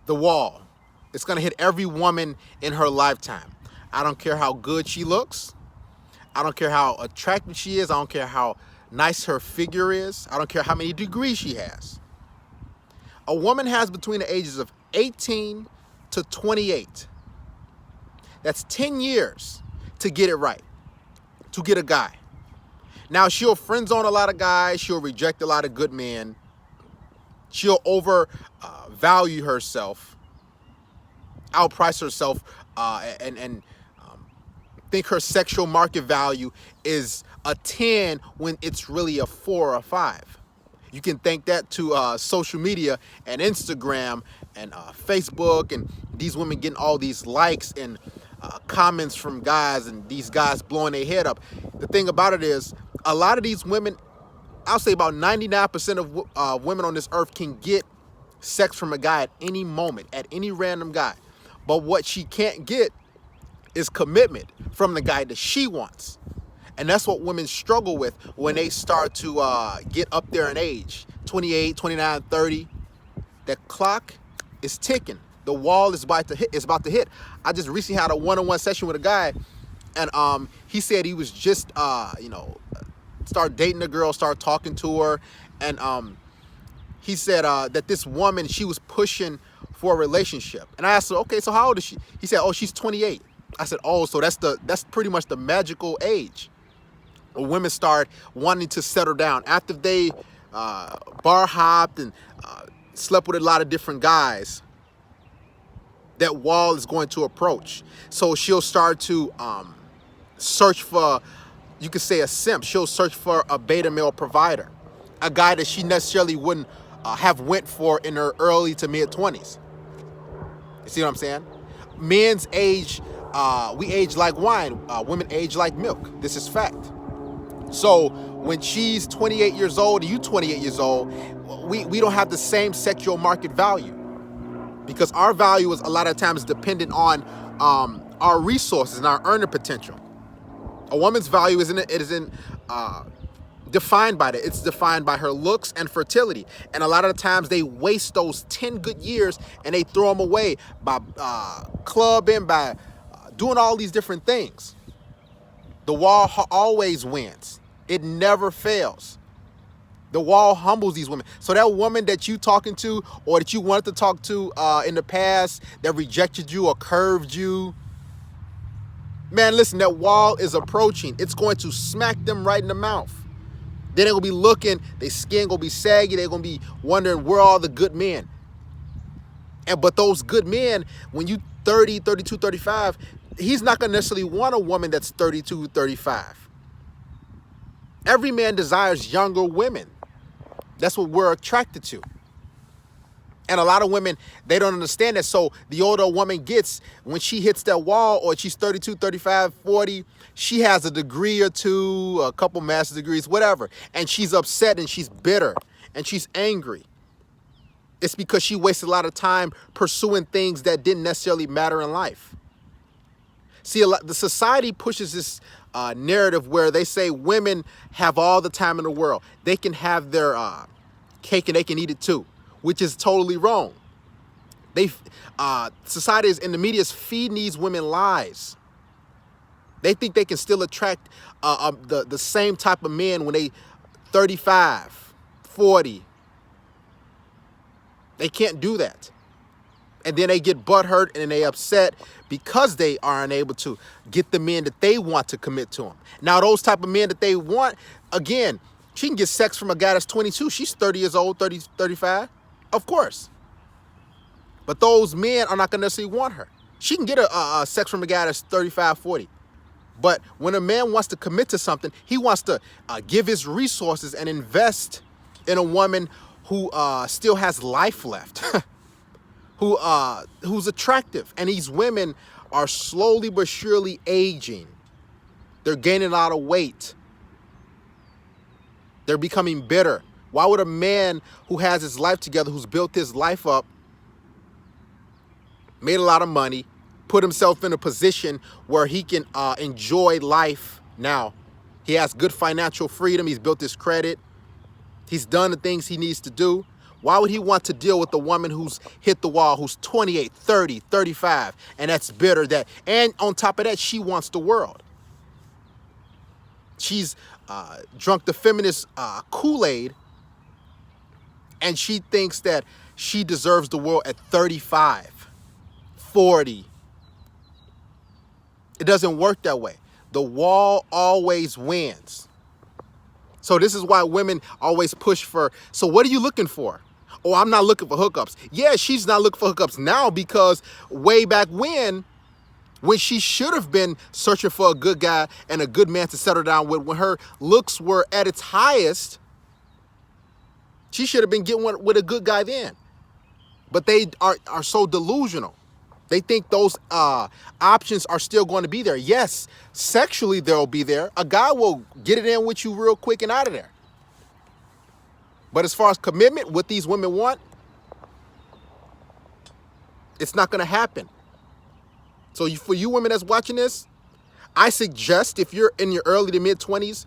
The Wall. It's going to hit every woman in her lifetime. I don't care how good she looks. I don't care how attractive she is. I don't care how nice her figure is. I don't care how many degrees she has. A woman has between the ages of 18 to 28. That's 10 years to get it right, to get a guy. Now, she'll friend zone a lot of guys. She'll reject a lot of good men. She'll overvalue herself, outprice herself, and think her sexual market value is a 10 when it's really a 4 or a 5. You can thank that to social media and Instagram and Facebook, and these women getting all these likes and comments from guys, and these guys blowing their head up. The thing about it is, a lot of these women, I'll say about 99% of women on this earth can get sex from a guy at any moment, at any random guy. But what she can't get is commitment from the guy that she wants. And that's what women struggle with when they start to get up there in age, 28, 29, 30. That clock is ticking. The wall is about to hit. I just recently had a one-on-one session with a guy, and he said he was just, start dating a girl, start talking to her, and he said that this woman, she was pushing for a relationship. And I asked her, okay, so how old is she? He said, oh, she's 28. I said, oh, so that's pretty much the magical age where women start wanting to settle down after they bar hopped and slept with a lot of different guys. That wall is going to approach. So she'll start to search for, you could say, a simp. She'll search for a beta male provider, a guy that she necessarily wouldn't have went for in her early to mid 20s. You see what I'm saying? Men's age, we age like wine. Women age like milk. This is fact. So when she's 28 years old and you 28 years old, we don't have the same sexual market value, because our value is a lot of times dependent on our resources and our earning potential. A woman's value isn't defined by that. It's defined by her looks and fertility. And a lot of the times they waste those 10 good years and they throw them away by clubbing, by doing all these different things. The wall always wins. It never fails. The wall humbles these women. So that woman that you talking to or that you wanted to talk to in the past that rejected you or curved you, man, listen, that wall is approaching. It's going to smack them right in the mouth. Then they're going to be looking, their skin going to be saggy. They're going to be wondering, where are the good men? But those good men, when you 30, 32, 35, he's not going to necessarily want a woman that's 32, 35. Every man desires younger women. That's what we're attracted to. And a lot of women, they don't understand that. So the older a woman gets, when she hits that wall, or she's 32, 35, 40, she has a degree or two, a couple master's degrees, whatever. And she's upset and she's bitter and she's angry. It's because she wasted a lot of time pursuing things that didn't necessarily matter in life. See, the society pushes this narrative where they say women have all the time in the world. They can have their cake and they can eat it too, which is totally wrong. Society is, and the media is feeding these women lies. They think they can still attract the same type of men when they 35, 40. They can't do that. And then they get butthurt and they upset because they are unable to get the men that they want to commit to them. Now, those type of men that they want, again, she can get sex from a guy that's 22. She's 30 years old, 30, 35. Of course. But those men are not going to necessarily want her. She can get a sex from a guy that's 35, 40. But when a man wants to commit to something, he wants to give his resources and invest in a woman who still has life left, who's attractive. And these women are slowly but surely aging. They're gaining a lot of weight. They're becoming bitter. Why would a man who has his life together, who's built his life up, made a lot of money, put himself in a position where he can enjoy life now? He has good financial freedom. He's built his credit. He's done the things he needs to do. Why would he want to deal with the woman who's hit the wall, who's 28, 30, 35, and that's bitter, and on top of that, she wants the world. She's drunk the feminist Kool-Aid, and she thinks that she deserves the world at 35, 40. It doesn't work that way. The wall always wins. So this is why women always push for, so what are you looking for? Oh, I'm not looking for hookups. Yeah, she's not looking for hookups now because way back when she should have been searching for a good guy and a good man to settle down with, when her looks were at its highest, she should have been getting one with a good guy then. But they are so delusional. They think those options are still going to be there. Yes, sexually they'll be there. A guy will get it in with you real quick and out of there. But as far as commitment, what these women want, it's not going to happen. So for you women that's watching this, I suggest if you're in your early to mid 20s,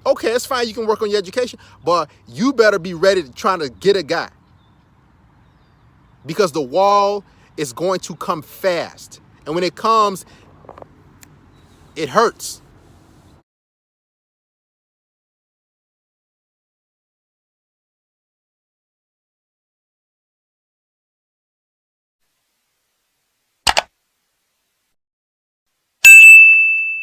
okay, it's fine. You can work on your education, but you better be ready to try to get a guy, because the wall is going to come fast. And when it comes, it hurts.